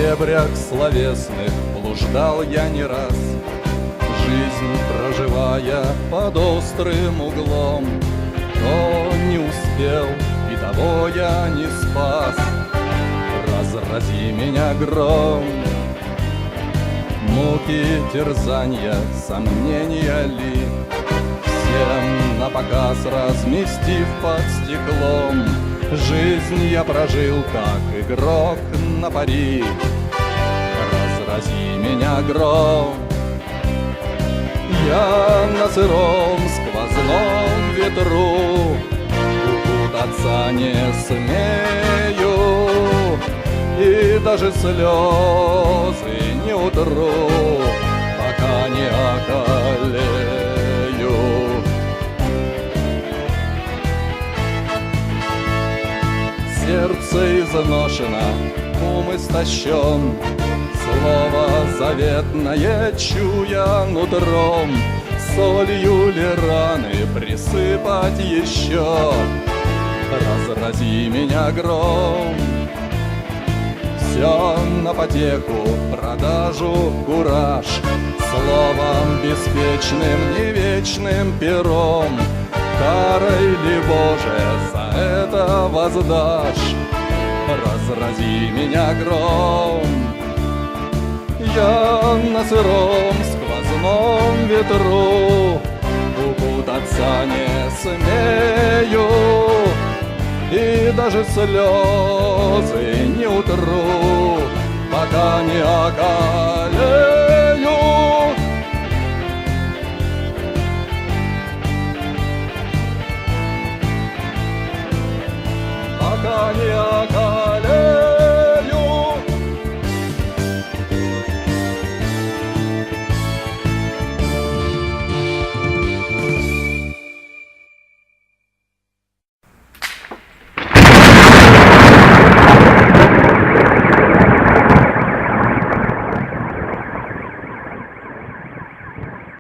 дебрях словесных блуждал я не раз, жизнь проживая под острым углом. То не успел, и того я не спас. Разрази меня гром. Муки, терзанья, сомнения ли, всем напоказ разместив под стеклом. Жизнь я прожил, как игрок на пари. Разрази меня гром. Я на сыром сквозном ветру укутаться не смею, и даже слезы не утру, пока не околею. Сердце изношено, ум истощен, слово заветное чуя нутром. Солью ли раны присыпать еще? Разрази меня гром. Все на потеху, продажу, кураж, словом беспечным, не вечным пером. Карой ли, Боже, за это воздашь? Разрази меня гром. Я на сыром сквозном ветру укутаться не смею, и даже слезы не утру, пока не околею.